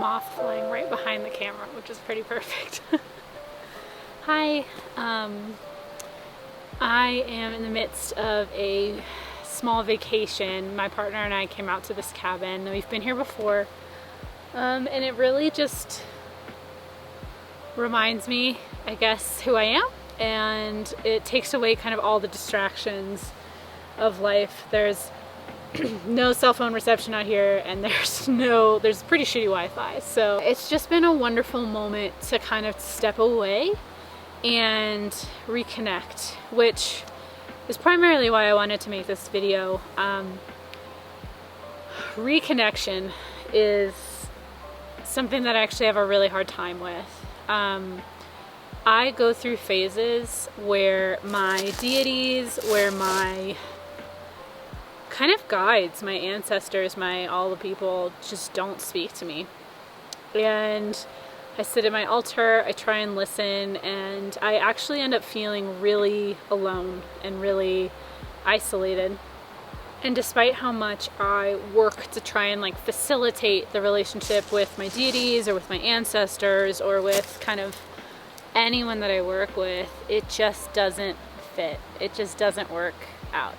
moth flying right behind the camera, which is pretty perfect. Hi, I am in the midst of a small vacation. My partner and I came out to this cabin. We've been here before, and it really just reminds me, I guess, who I am, and it takes away kind of all the distractions of life. There's no cell phone reception out here, and there's pretty shitty Wi-Fi. So it's just been a wonderful moment to kind of step away and reconnect, which is primarily why I wanted to make this video. Reconnection is something that I actually have a really hard time with. I go through phases where my deities, where my kind of guides, my ancestors, all the people just don't speak to me. And I sit at my altar, I try and listen, and I actually end up feeling really alone and really isolated. And despite how much I work to try and facilitate the relationship with my deities or with my ancestors or with kind of anyone that I work with, it just doesn't fit. It just doesn't work out.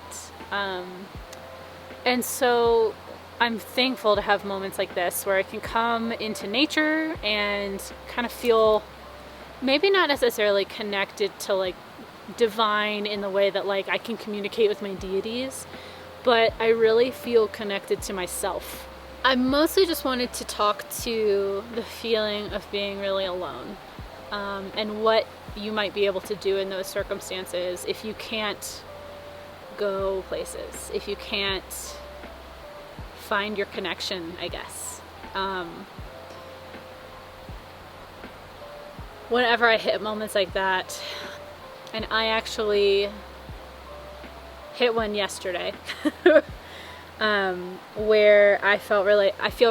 And so I'm thankful to have moments like this where I can come into nature and kind of feel maybe not necessarily connected to divine in the way that I can communicate with my deities, but I really feel connected to myself. I mostly just wanted to talk to the feeling of being really alone, and what you might be able to do in those circumstances if you can't go places, if you can't find your connection, I guess. Whenever I hit moments like that, and I actually hit one yesterday, where I feel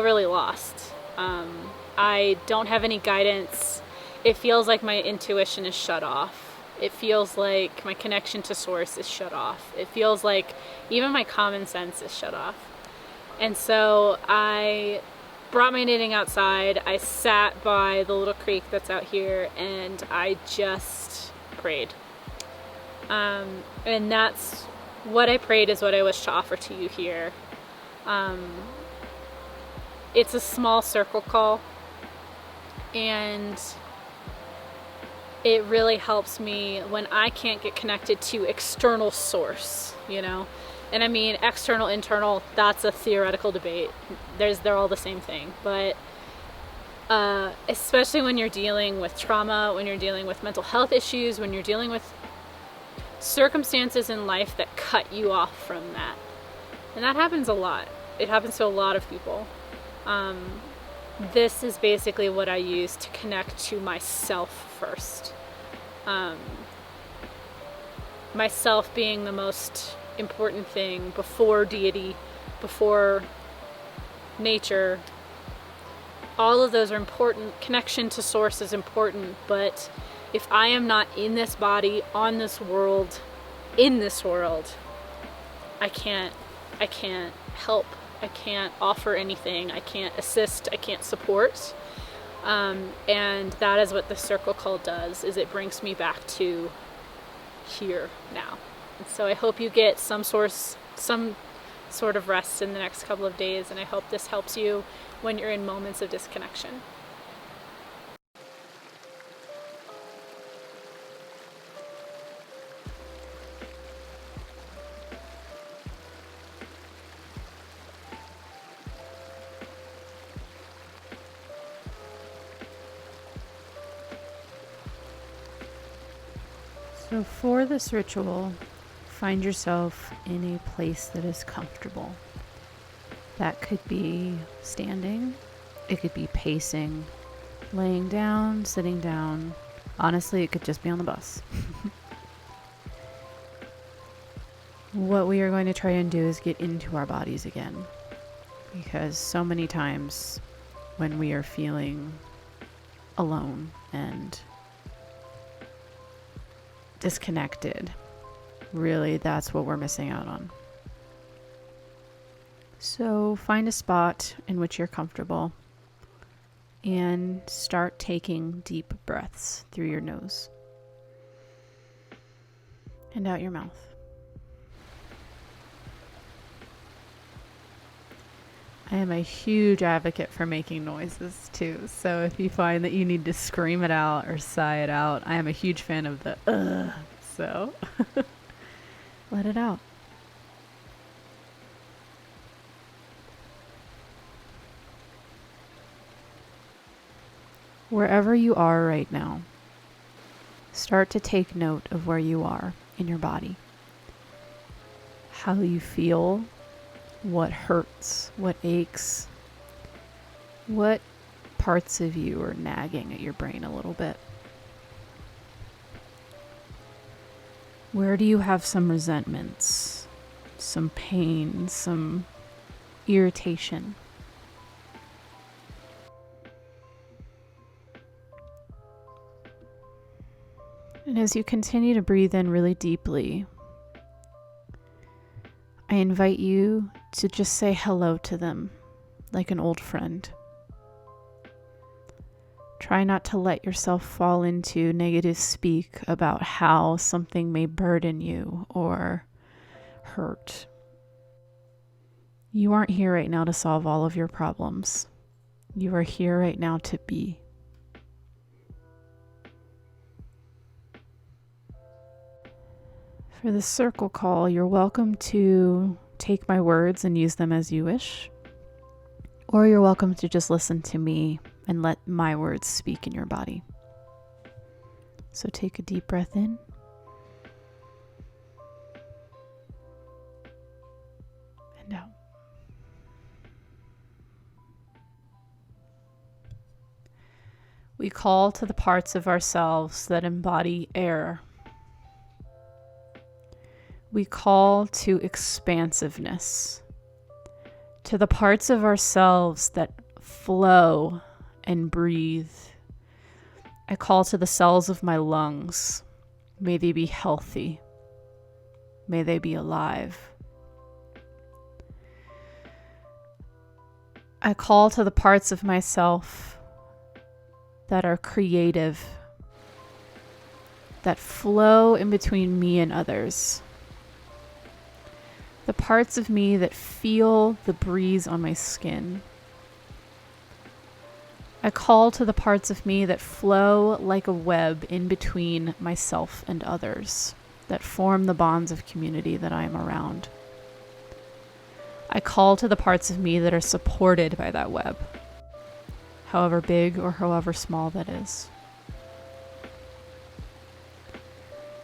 really lost. I don't have any guidance. It feels like my intuition is shut off. It feels like my connection to source is shut off. It feels like even my common sense is shut off. And so I brought my knitting outside. I sat by the little creek that's out here, and I just prayed. And that's what I prayed is what I wish to offer to you here. It's a small circle call, and it really helps me when I can't get connected to external source, And I mean, external, internal, that's a theoretical debate. They're all the same thing. But especially when you're dealing with trauma, when you're dealing with mental health issues, when you're dealing with circumstances in life that cut you off from that. And that happens a lot. It happens to a lot of people. This is basically what I use to connect to myself first. Myself being the most important thing before deity, before nature. All of those are important. Connection to source is important, but if I am not in this body, on this world, in this world, I can't help. I can't offer anything. I can't assist. I can't support. And that is what the circle call does, is it brings me back to here now. And so I hope you get some sort of rest in the next couple of days, and I hope this helps you when you're in moments of disconnection. So for this ritual, find yourself in a place that is comfortable. That could be standing, it could be pacing, laying down, sitting down. Honestly, it could just be on the bus. What we are going to try and do is get into our bodies again, because so many times when we are feeling alone and disconnected, really that's what we're missing out on. So find a spot in which you're comfortable. and start taking deep breaths through your nose and out your mouth. I am a huge advocate for making noises too. So if you find that you need to scream it out or sigh it out, I am a huge fan of the so let it out. Wherever you are right now, start to take note of where you are in your body. How you feel, what hurts, what aches, what parts of you are nagging at your brain a little bit. Where do you have some resentments, some pain, some irritation? And as you continue to breathe in really deeply, I invite you to just say hello to them like an old friend. Try not to let yourself fall into negative speak about how something may burden you or hurt. You aren't here right now to solve all of your problems. You are here right now to be. For the circle call, you're welcome to take my words and use them as you wish, or you're welcome to just listen to me and let my words speak in your body. So take a deep breath in and out. We call to the parts of ourselves that embody air. We call to expansiveness, to the parts of ourselves that flow and breathe. I call to the cells of my lungs. May they be healthy. May they be alive. I call to the parts of myself that are creative, that flow in between me and others. The parts of me that feel the breeze on my skin. I call to the parts of me that flow like a web in between myself and others, that form the bonds of community that I am around. I call to the parts of me that are supported by that web, however big or however small that is.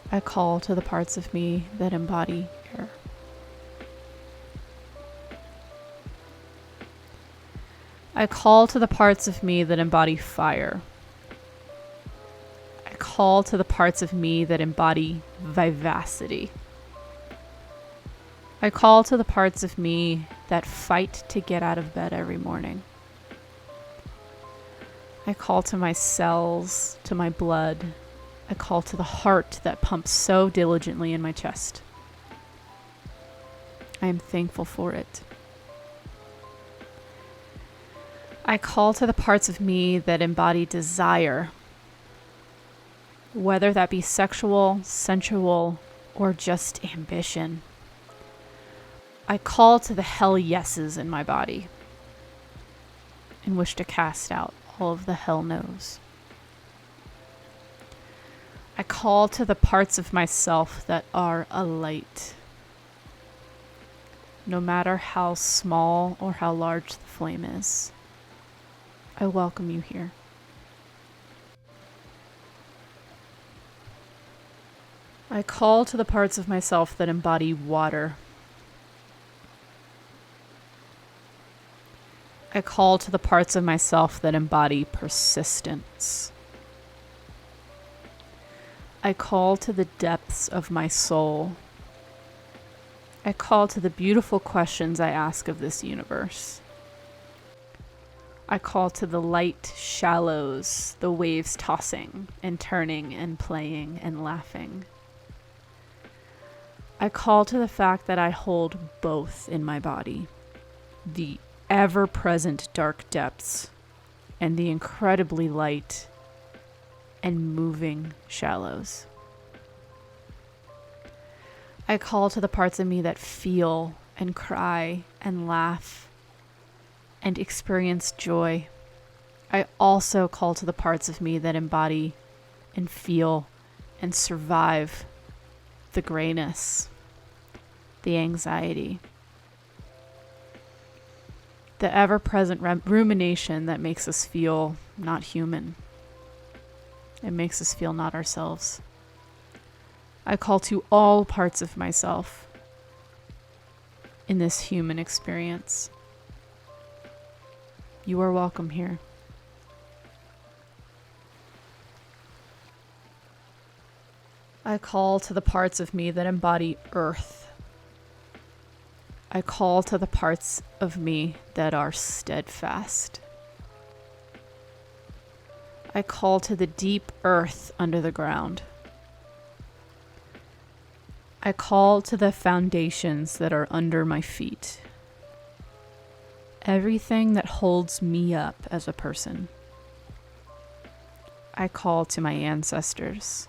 I call to the parts of me that embody air. I call to the parts of me that embody fire. I call to the parts of me that embody vivacity. I call to the parts of me that fight to get out of bed every morning. I call to my cells, to my blood. I call to the heart that pumps so diligently in my chest. I am thankful for it. I call to the parts of me that embody desire, whether that be sexual, sensual, or just ambition. I call to the hell yeses in my body and wish to cast out all of the hell no's. I call to the parts of myself that are a light, no matter how small or how large the flame is. I welcome you here. I call to the parts of myself that embody water. I call to the parts of myself that embody persistence. I call to the depths of my soul. I call to the beautiful questions I ask of this universe. I call to the light shallows, the waves tossing and turning and playing and laughing. I call to the fact that I hold both in my body, the ever-present dark depths and the incredibly light and moving shallows. I call to the parts of me that feel and cry and laugh and experience joy. I also call to the parts of me that embody and feel and survive the grayness, the anxiety, the ever-present rumination that makes us feel not human. It makes us feel not ourselves. I call to all parts of myself in this human experience. You are welcome here. I call to the parts of me that embody earth. I call to the parts of me that are steadfast. I call to the deep earth under the ground. I call to the foundations that are under my feet. Everything that holds me up as a person. I call to my ancestors,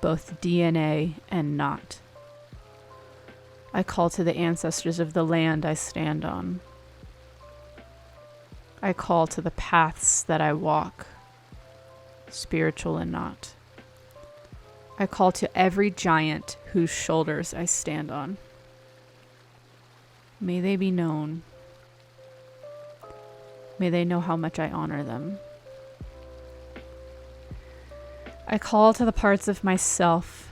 both DNA and not. I call to the ancestors of the land I stand on. I call to the paths that I walk, spiritual and not. I call to every giant whose shoulders I stand on. May they be known. May they know how much I honor them. I call to the parts of myself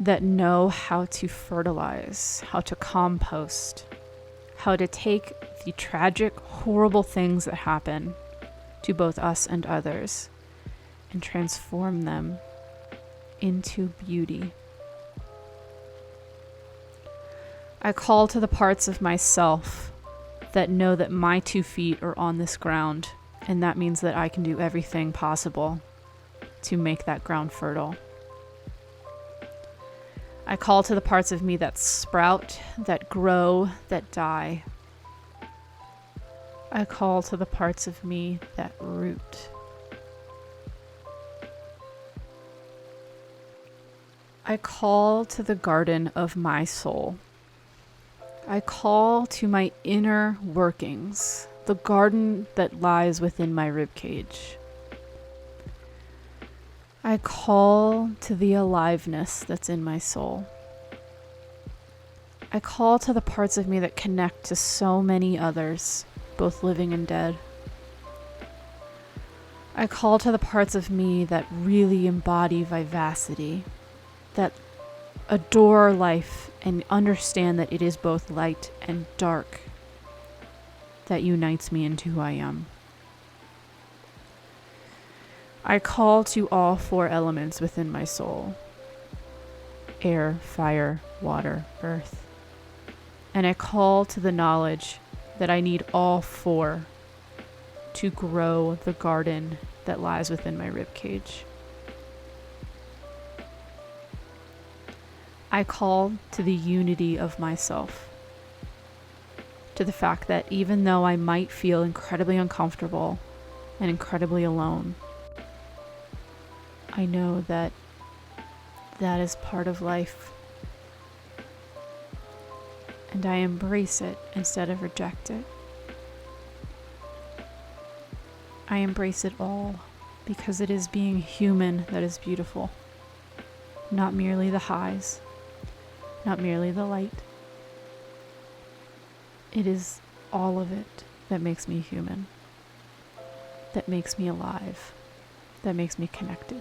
that know how to fertilize, how to compost, how to take the tragic, horrible things that happen to both us and others and transform them into beauty. I call to the parts of myself that know that my 2 feet are on this ground, and that means that I can do everything possible to make that ground fertile. I call to the parts of me that sprout, that grow, that die. I call to the parts of me that root. I call to the garden of my soul. I call to my inner workings, the garden that lies within my ribcage. I call to the aliveness that's in my soul. I call to the parts of me that connect to so many others, both living and dead. I call to the parts of me that really embody vivacity, that adore life and understand that it is both light and dark that unites me into who I am. I call to all 4 elements within my soul: air, fire, water, earth. And I call to the knowledge that I need all 4 to grow the garden that lies within my ribcage. I call to the unity of myself, to the fact that even though I might feel incredibly uncomfortable and incredibly alone, I know that that is part of life, and I embrace it instead of reject it. I embrace it all because it is being human that is beautiful, not merely the highs, not merely the light. It is all of it that makes me human, that makes me alive, that makes me connected.